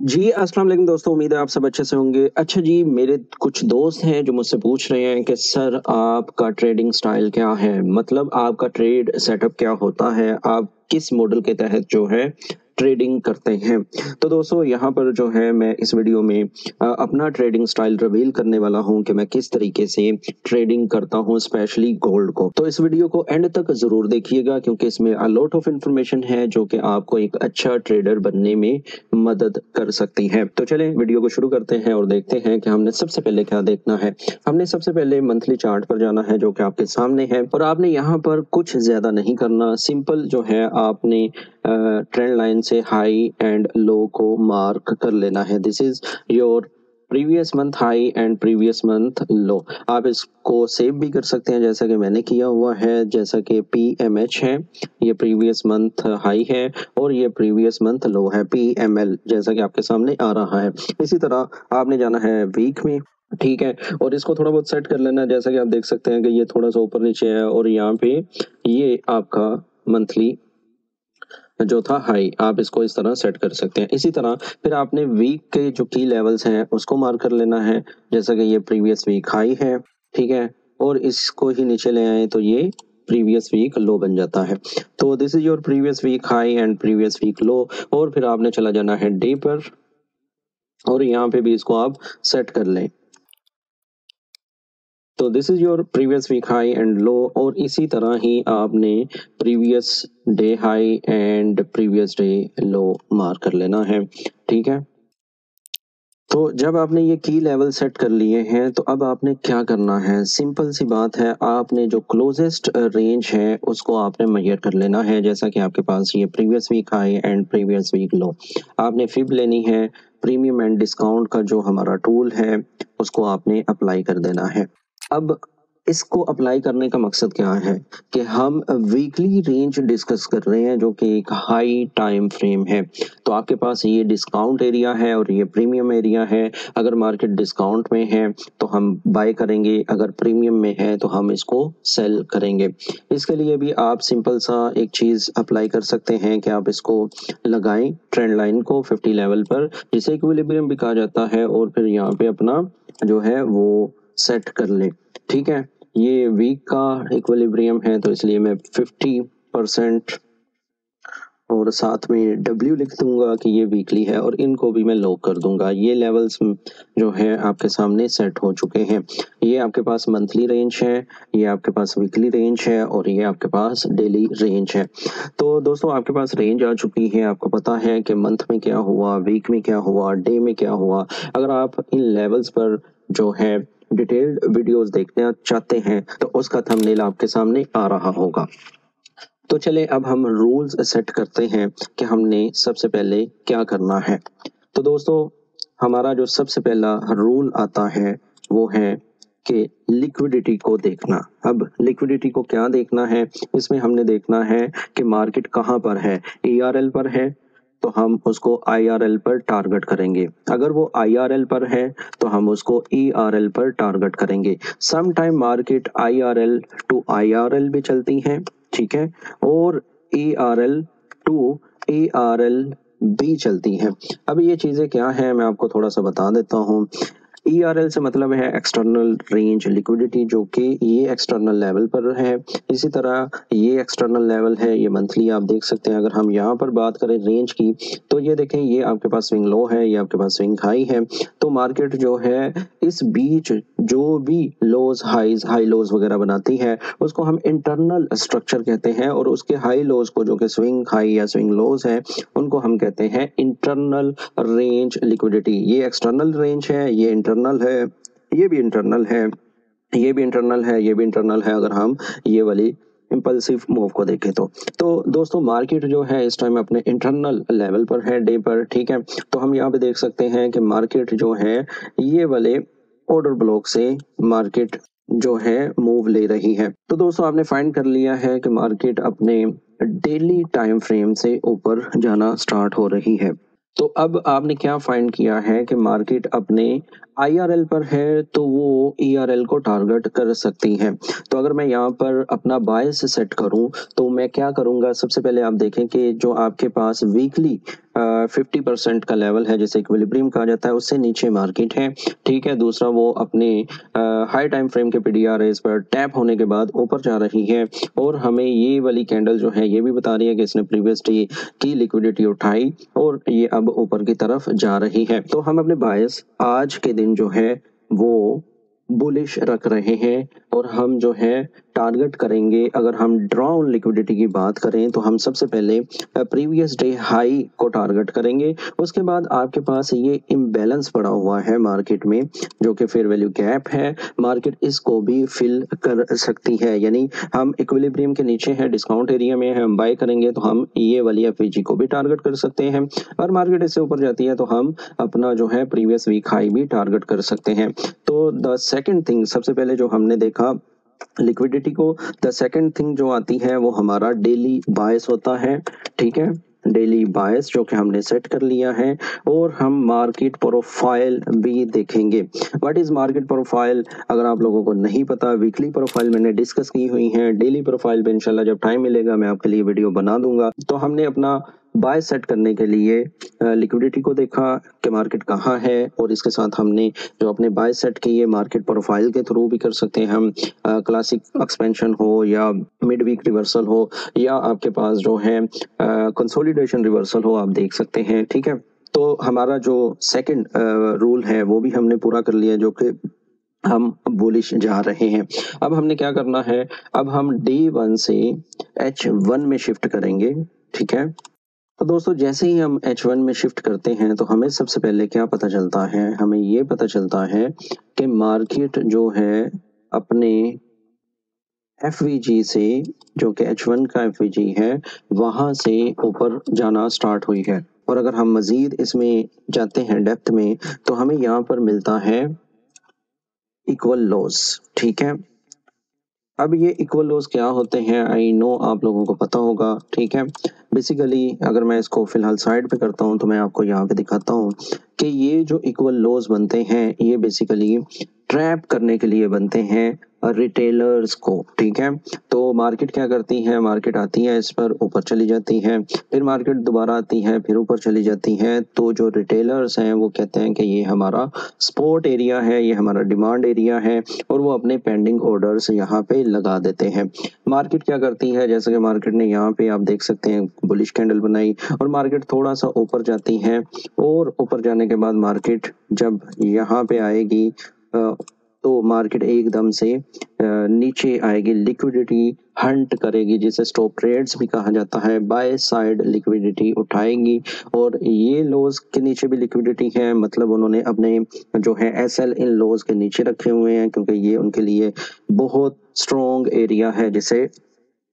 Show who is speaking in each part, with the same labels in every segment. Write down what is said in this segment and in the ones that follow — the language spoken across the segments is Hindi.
Speaker 1: जी, अस्सलाम वालेकुम दोस्तों, उम्मीद है आप सब अच्छे से होंगे। अच्छा जी, मेरे कुछ दोस्त हैं जो मुझसे पूछ रहे हैं कि सर आपका ट्रेडिंग स्टाइल क्या है? मतलब आपका ट्रेड सेटअप क्या होता है? आप किस मॉडल के तहत जो है ट्रेडिंग करते हैं? तो दोस्तों यहाँ पर जो है मैं इस वीडियो में अपना ट्रेडिंग स्टाइल रिवील करने वाला हूँ कि मैं किस तरीके से ट्रेडिंग करता हूँ स्पेशली गोल्ड को। तो इस वीडियो को एंड तक ज़रूर देखिएगा क्योंकि इसमें अ लॉट ऑफ इन्फॉर्मेशन है जो कि आपको एक अच्छा ट्रेडर बनने में मदद कर सकती है। तो चलें वीडियो को शुरू करते हैं और देखते हैं कि हमने सबसे पहले क्या देखना है। हमने सबसे पहले मंथली चार्ट पर जाना है जो कि आपके सामने है और आपने यहाँ पर कुछ ज़्यादा नहीं करना, सिंपल जो है आपने ट्रेंड लाइन से हाई एंड लो को मार्क कर लेना है। This is your previous month high and previous month low. आप इसको सेव भी कर सकते हैं जैसा कि मैंने किया हुआ है, जैसा कि PMH है, ये प्रीवियस मंथ हाई है और ये प्रीवियस मंथ लो है, PML, जैसा कि आपके सामने आ रहा है। इसी तरह आपने जाना है वीक में, ठीक है, और इसको थोड़ा बहुत सेट कर लेना है। जैसा कि आप देख सकते हैं कि ये थोड़ा सा ऊपर नीचे है और यहाँ पे ये आपका मंथली जो था हाई, आप इसको इस तरह सेट कर सकते हैं। इसी तरह फिर आपने वीक के जो की लेवल्स हैं उसको मार्क कर लेना है, जैसा कि ये प्रीवियस वीक हाई है, ठीक है, और इसको ही नीचे ले आए तो ये प्रीवियस वीक लो बन जाता है। तो this is your previous week high and previous week low. और फिर आपने चला जाना है डे पर और यहाँ पे भी इसको आप सेट कर लें। तो this is your previous week high and low और इसी तरह ही आपने previous day high and previous day low mark कर लेना है, ठीक है। तो जब आपने ये की लेवल सेट कर लिए हैं तो अब आपने क्या करना है, सिंपल सी बात है, आपने जो क्लोजेस्ट रेंज है उसको आपने मेजर कर लेना है। जैसा कि आपके पास ये previous week high and previous week low, आपने फिब लेनी है, प्रीमियम एंड डिस्काउंट का जो हमारा टूल है उसको आपने अप्लाई कर देना है। अब इसको अप्लाई करने का मकसद क्या है कि हम वीकली रेंज डिस्कस कर रहे हैं जो कि एक हाई टाइम फ्रेम है। तो आपके पास ये डिस्काउंट एरिया है और ये प्रीमियम एरिया है। अगर मार्केट डिस्काउंट में है तो हम बाय करेंगे, अगर प्रीमियम में है तो हम इसको सेल करेंगे। इसके लिए भी आप सिंपल सा एक चीज़ अप्लाई कर सकते हैं कि आप इसको लगाएं ट्रेंड लाइन को 50 लेवल पर, जिसे इक्विलिब्रियम भी कहा जाता है, और फिर यहाँ पे अपना जो है वो सेट कर लें, ठीक है। ये वीक का इक्विलिब्रियम है तो इसलिए मैं 50% और साथ में W लिख दूंगा कि ये वीकली है और इनको भी मैं लॉक कर दूंगा। ये लेवल्स जो है आपके सामने सेट हो चुके हैं। ये आपके पास मंथली रेंज है, ये आपके पास वीकली रेंज है और ये आपके पास डेली रेंज है। तो दोस्तों आपके पास रेंज आ चुकी है, आपको पता है कि मंथ में क्या हुआ, वीक में क्या हुआ, डे में क्या हुआ। अगर आप इन लेवल्स पर जो है डिटेल्ड वीडियोस देखना चाहते हैं तो उसका थंबनेल आपके सामने आ रहा होगा। तो चले अब हम रूल्स सेट करते हैं कि हमने सबसे पहले क्या करना है। तो दोस्तों हमारा जो सबसे पहला रूल आता है वो है कि लिक्विडिटी को देखना। अब लिक्विडिटी को क्या देखना है, इसमें हमने देखना है कि मार्केट कहाँ पर है। ERL पर है तो हम उसको IRL पर टारगेट करेंगे, अगर वो IRL पर है तो हम उसको ERL पर टारगेट करेंगे। Some time market IRL to IRL भी चलती है, ठीक है, और ERL टू ERL भी चलती हैं। अब ये चीज़ें क्या हैं मैं आपको थोड़ा सा बता देता हूँ। ERL से मतलब है एक्सटर्नल रेंज लिक्विडिटी, जो कि ये एक्सटर्नल लेवल पर है। इसी तरह ये एक्सटर्नल लेवल है, ये मंथली आप देख सकते हैं। अगर हम यहाँ पर बात करें रेंज की तो ये देखें, ये आपके पास स्विंग लो है, ये आपके पास स्विंग हाई है। तो मार्केट जो है इस बीच जो भी लोज हाईज हाई लोज वगैरह बनाती है उसको हम इंटरनल स्ट्रक्चर कहते हैं, और उसके हाई लोज को जो कि स्विंग हाई या स्विंग लोज है उनको हम कहते हैं इंटरनल रेंज लिक्विडिटी। ये एक्सटर्नल रेंज है, ये इंटरनल है, ये भी इंटरनल है, ये भी इंटरनल है, ये भी इंटरनल है, अगर हम ये वाली इम्पल्सिव मूव को देखें तो दोस्तों मार्केट जो है इस टाइम अपने इंटरनल लेवल पर है डे पर, ठीक है। तो हम यहाँ पे देख सकते हैं कि मार्केट जो है ये वाले ऑर्डर ब्लॉक से मार्केट जो है मूव ले रही है। तो दोस्तों आपने फाइंड कर लिया है कि मार्केट अपने डेली टाइम फ्रेम से ऊपर जाना स्टार्ट हो रही है। तो अब आपने क्या फाइंड किया है कि मार्केट अपने IRL पर है तो वो ERL को टारगेट कर सकती है। तो अगर मैं यहाँ पर अपना बायस सेट करूँ तो मैं क्या करूँगा, सबसे पहले आप देखें कि जो आपके पास वीकली 50% का लेवल है जिसे इक्विलिब्रियम कहा जाता है, उससे नीचे मार्केट है। ठीक है, दूसरा वो अपने हाई टाइम फ्रेम के पीडीआरएस पर टैप होने के बाद ऊपर जा रही है, और हमें ये वाली कैंडल जो है ये भी बता रही है कि इसने प्रीवियस डे की लिक्विडिटी उठाई और ये अब ऊपर की तरफ जा रही है। तो हम अपने बायस आज के दिन जो है वो बुलिश रख रहे हैं, और हम जो है टारगेट करेंगे, अगर हम ड्रॉ ऑन लिक्विडिटी की बात करें तो हम सबसे पहले प्रीवियस डे हाई को टारगेट करेंगे। उसके बाद आपके पास ये इम्बैलेंस पड़ा हुआ है मार्केट में जो कि फेयर वैल्यू गैप है, मार्केट इसको भी फिल कर सकती है, यानी हम इक्विलिब्रियम के नीचे है, डिस्काउंट एरिया में हम बाय करेंगे तो हम ये वाली एफवीजी को भी टारगेट कर सकते हैं, और मार्केट इससे ऊपर जाती है तो हम अपना जो है प्रीवियस वीक हाई भी टारगेट कर सकते हैं। तो द सेकंड थिंग, सबसे पहले जो हमने देखा लिक्विडिटी को, द सेकंड थिंग जो आती है वो हमारा डेली बायस होता है। ठीक है, डेली बायस जो कि हमने सेट कर लिया है, और हम मार्केट प्रोफाइल भी देखेंगे। व्हाट इज मार्केट प्रोफाइल, अगर आप लोगों को नहीं पता, वीकली प्रोफाइल मैंने डिस्कस की हुई है, डेली प्रोफाइल पे इंशाल्लाह जब टाइम मिलेगा मैं आपके लिए वीडियो बना दूंगा। तो हमने अपना बाय सेट करने के लिए लिक्विडिटी को देखा कि मार्केट कहाँ है, और इसके साथ हमने जो अपने बाय सेट किए मार्केट प्रोफाइल के थ्रू भी कर सकते हैं हम, क्लासिक एक्सपेंशन हो या मिड वीक रिवर्सल हो या आपके पास जो है कंसोलिडेशन रिवर्सल हो, आप देख सकते हैं। ठीक है, तो हमारा जो सेकंड रूल है वो भी हमने पूरा कर लिया, जो कि हम बुलिश जा रहे हैं। अब हमने क्या करना है, अब हम D1 से H1 में शिफ्ट करेंगे। ठीक है, तो दोस्तों जैसे ही हम H1 में शिफ्ट करते हैं तो हमें सबसे पहले क्या पता चलता है, हमें ये पता चलता है कि मार्केट जो है अपने एफवीजी से, जो कि H1 का एफवीजी है, वहां से ऊपर जाना स्टार्ट हुई है, और अगर हम मजीद इसमें जाते हैं डेप्थ में तो हमें यहाँ पर मिलता है इक्वल लॉस। ठीक है, अब ये इक्वल लॉस क्या होते हैं, आई नो आप लोगों को पता होगा। ठीक है, बेसिकली अगर मैं इसको फिलहाल साइड पे करता हूँ तो मैं आपको यहाँ पे दिखाता हूँ कि ये जो इक्वल लॉस बनते हैं ये बेसिकली ट्रैप करने के लिए बनते हैं रिटेलर्स को। ठीक है, तो मार्केट क्या करती है, मार्केट आती है इस पर, ऊपर चली जाती है, फिर मार्केट दोबारा आती है, फिर ऊपर चली जाती है, तो जो रिटेलर्स हैं वो कहते हैं कि ये हमारा सपोर्ट एरिया है, ये हमारा डिमांड एरिया है, और वो अपने पेंडिंग ऑर्डर्स यहाँ पे लगा देते हैं। मार्केट क्या करती है, जैसे कि मार्केट ने यहाँ पे आप देख सकते हैं बुलिश कैंडल बनाई, और मार्केट थोड़ा सा ऊपर जाती है, और ऊपर जाने के बाद मार्केट जब यहाँ पे आएगी तो मार्केट एकदम से नीचे आएगी, लिक्विडिटी हंट करेगी, जिसे स्टॉप ट्रेड्स भी कहा जाता है, बाय साइड लिक्विडिटी उठाएंगी, और ये लोज के नीचे भी लिक्विडिटी है, मतलब उन्होंने अपने जो है एसएल इन लोज के नीचे रखे हुए हैं, क्योंकि ये उनके लिए बहुत स्ट्रॉन्ग एरिया है जिसे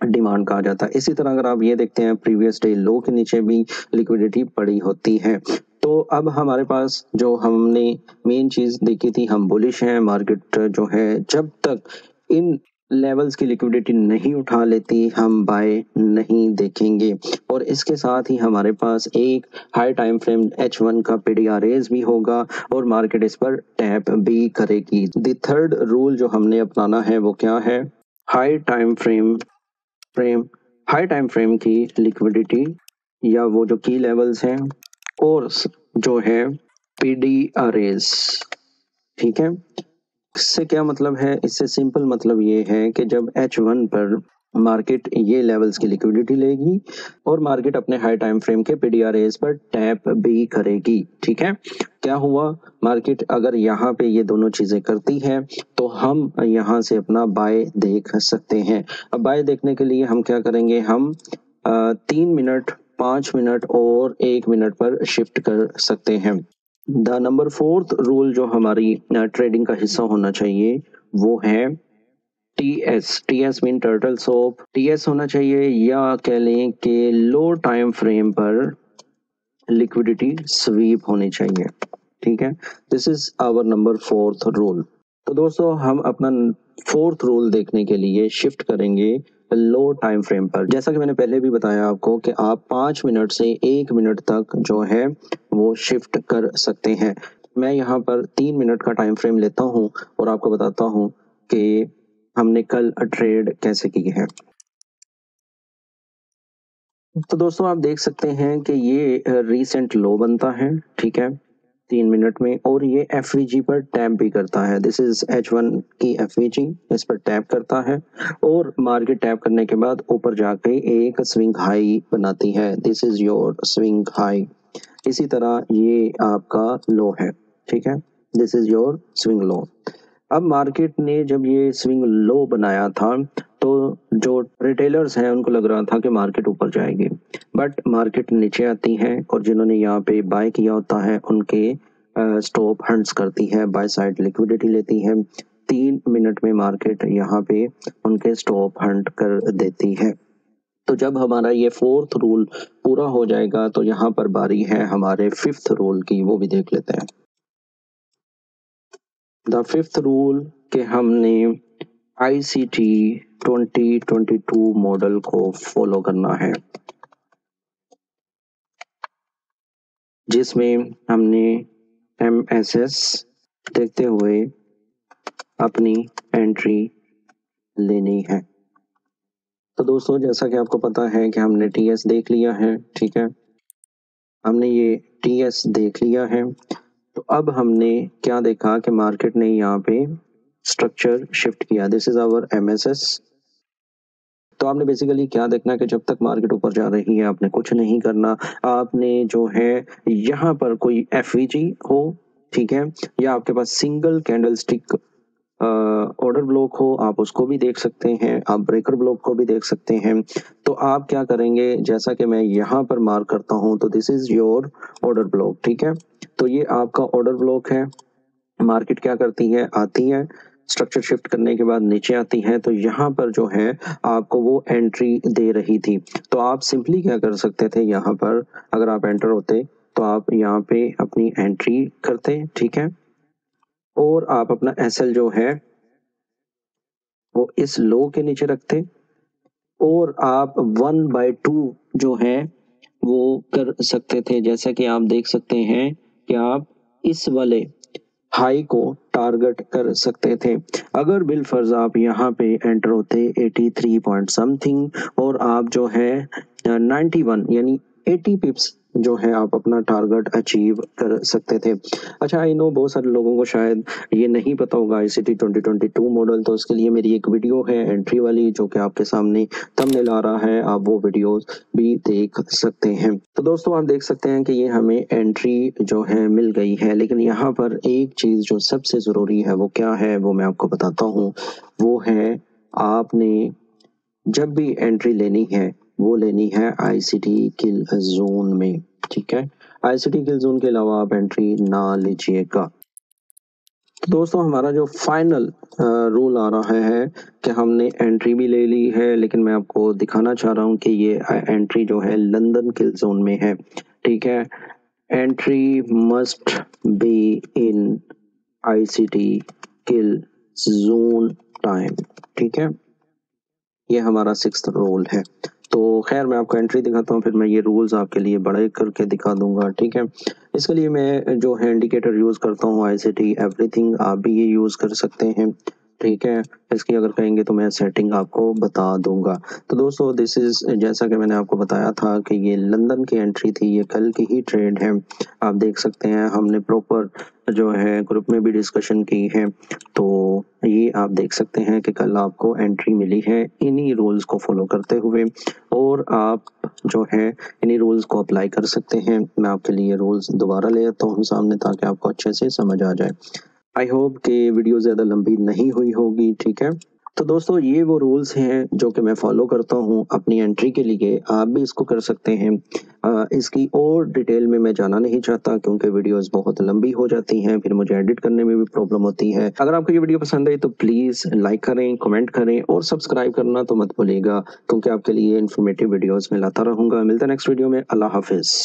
Speaker 1: डिमांड कहा जाता है। इसी तरह अगर आप ये देखते हैं प्रीवियस डे लो के नीचे भी लिक्विडिटी पड़ी होती है। तो अब हमारे पास जो हमने मेन चीज देखी थी, हम बुलिश हैं, मार्केट जो है जब तक इन लेवल्स की लिक्विडिटी नहीं उठा लेती हम बाय नहीं देखेंगे, और इसके साथ ही हमारे पास एक हाई टाइम फ्रेम H1 का पीडीआरएस भी होगा, और मार्केट इस पर टैप भी करेगी। द थर्ड रूल जो हमने अपनाना है वो क्या है, high time high time frame की लिक्विडिटी या वो जो की लेवल्स हैं, और जो है पीडीआरएस। ठीक है, इससे क्या मतलब है, इससे सिंपल मतलब ये है कि जब H1 पर मार्केट ये लेवल्स की लिक्विडिटी लेगी और मार्केट अपने हाई टाइम फ्रेम के पीडीआरएस पर टैप भी करेगी। ठीक है, क्या हुआ, मार्केट अगर यहाँ पे ये दोनों चीजें करती है तो हम यहाँ से अपना बाय देख सकते हैं। अब बाय देखने के लिए हम क्या करेंगे, हम 3 मिनट, 5 मिनट और 1 मिनट पर शिफ्ट कर सकते हैं। द नंबर फोर्थ रूल जो हमारी ट्रेडिंग का हिस्सा होना चाहिए वो है TS mean turtle soup. TS होना चाहिए, या कह लें कि लो टाइम फ्रेम पर लिक्विडिटी स्वीप होनी चाहिए। ठीक है, this is our number fourth rule. तो दोस्तों हम अपना फोर्थ रूल देखने के लिए शिफ्ट करेंगे लो टाइम फ्रेम पर। जैसा कि मैंने पहले भी बताया आपको कि आप 5 मिनट से 1 मिनट तक जो है वो शिफ्ट कर सकते हैं। मैं यहाँ पर 3 मिनट का टाइम फ्रेम लेता हूँ और आपको बताता हूँ कि हमने कल ट्रेड कैसे की है। तो दोस्तों आप देख सकते हैं कि ये रीसेंट लो बनता है, ठीक है, 3 मिनट में, और ये एफ पर टैप भी करता है। दिस इज H1 की एफ इस पर टैप करता है और मार्केट टैप करने के बाद ऊपर जाके एक स्विंग हाई बनाती है। This is your swing high. इसी तरह ये आपका लो है, ठीक है, this is your swing low. अब मार्केट ने जब ये स्विंग लो बनाया था तो जो रिटेलर्स हैं उनको लग रहा था कि मार्केट ऊपर जाएगी, बट मार्केट नीचे आती है और जिन्होंने यहाँ पे बाय किया होता है उनके स्टॉप हंट्स करती है, बाय साइड लिक्विडिटी लेती है। 3 मिनट में मार्केट यहाँ पे उनके स्टॉप हंट कर देती है। तो जब हमारा ये 4th रूल पूरा हो जाएगा तो यहाँ पर बारी है हमारे 5th रूल की, वो भी देख लेते हैं। द 5th रूल के हमने ICT 2022 मॉडल को फॉलो करना है, जिसमें हमने MSS देखते हुए अपनी एंट्री लेनी है। तो दोस्तों जैसा कि आपको पता है कि हमने TS देख लिया है, ठीक है, हमने ये TS देख लिया है। तो अब हमने क्या देखा कि मार्केट ने यहाँ पे स्ट्रक्चर शिफ्ट किया। This is our MSS। तो आपने बेसिकली क्या देखना है कि जब तक मार्केट ऊपर जा रही है आपने कुछ नहीं करना। आपने जो है यहाँ पर कोई FVG हो, ठीक है, या आपके पास single candlestick order block हो, आप उसको भी देख सकते हैं, आप ब्रेकर ब्लॉक को भी देख सकते हैं। तो आप क्या करेंगे, जैसा कि मैं यहाँ पर मार्क करता हूँ, तो this is your order block, ठीक है। तो ये आपका ऑर्डर ब्लॉक है। मार्केट क्या करती है, आती है, स्ट्रक्चर शिफ्ट करने के बाद नीचे आती है, तो यहाँ पर जो है आपको वो एंट्री दे रही थी। तो आप सिंपली क्या कर सकते थे, यहाँ पर अगर आप एंटर होते तो आप यहाँ पे अपनी एंट्री करते, ठीक है, और आप अपना SL जो है वो इस लो के नीचे रखते और आप 1/2 जो है वो कर सकते थे। जैसा कि आप देख सकते हैं कि आप इस वाले हाई को टारगेट कर सकते थे। अगर बिल फर्ज आप यहाँ पे एंटर होते 83 पॉइंट समथिंग और आप जो है 91 यानी 80 पिप्स जो है आप अपना टारगेट अचीव कर सकते थे। अच्छा, आई नो बहुत सारे लोगों को शायद ये नहीं पता होगा ICT 2022 मॉडल, तो उसके लिए मेरी एक वीडियो है एंट्री वाली जो कि आपके सामने थंबनेल आ रहा है, आप वो वीडियोस भी देख सकते हैं। तो दोस्तों आप देख सकते हैं कि ये हमें एंट्री जो है मिल गई है, लेकिन यहाँ पर एक चीज जो सबसे जरूरी है वो क्या है वो मैं आपको बताता हूँ। वो है आपने जब भी एंट्री लेनी है वो लेनी है ICT किल जोन में, ठीक है। ICT किल जोन के अलावा आप एंट्री ना लीजिएगा। तो दोस्तों हमारा जो फाइनल रूल आ रहा है कि हमने एंट्री भी ले ली है, लेकिन मैं आपको दिखाना चाह रहा हूँ कि ये एंट्री जो है लंदन किल जोन में है, ठीक है। Entry must be in ICT kill zone time, ठीक है, ये हमारा 6th रूल है। तो खैर मैं आपको एंट्री दिखाता हूँ, फिर मैं ये रूल्स आपके लिए बड़े करके दिखा दूंगा, ठीक है। इसके लिए मैं जो है इंडिकेटर यूज करता हूँ ICT एवरीथिंग, आप भी ये यूज कर सकते हैं, ठीक है। इसकी अगर कहेंगे तो मैं सेटिंग आपको बता दूंगा। तो दोस्तों दिस इज, जैसा कि मैंने आपको बताया था कि ये लंदन की एंट्री थी, ये कल की ही ट्रेड है। आप देख सकते हैं हमने प्रॉपर जो है ग्रुप में भी डिस्कशन की है। तो ये आप देख सकते हैं कि कल आपको एंट्री मिली है इन्हीं रूल्स को फॉलो करते हुए, और आप जो है इन्हीं रूल्स को अप्लाई कर सकते हैं। मैं आपके लिए रूल्स दोबारा ले आता हूँ सामने ताकि आपको अच्छे से समझ आ जाए। आई होप कि वीडियो ज़्यादा लंबी नहीं हुई होगी, ठीक है। तो दोस्तों ये वो रूल्स हैं जो कि मैं फॉलो करता हूँ अपनी एंट्री के लिए, आप भी इसको कर सकते हैं। इसकी और डिटेल में मैं जाना नहीं चाहता क्योंकि वीडियोस बहुत लंबी हो जाती हैं, फिर मुझे एडिट करने में भी प्रॉब्लम होती है। अगर आपको ये वीडियो पसंद आई तो प्लीज़ लाइक करें, कमेंट करें और सब्सक्राइब करना तो मत भूलिएगा, क्योंकि आपके लिए इन्फॉर्मेटिव वीडियोज़ मैं लाता रहूँगा। मिलता है नेक्स्ट वीडियो में। अल्लाह हाफिज़।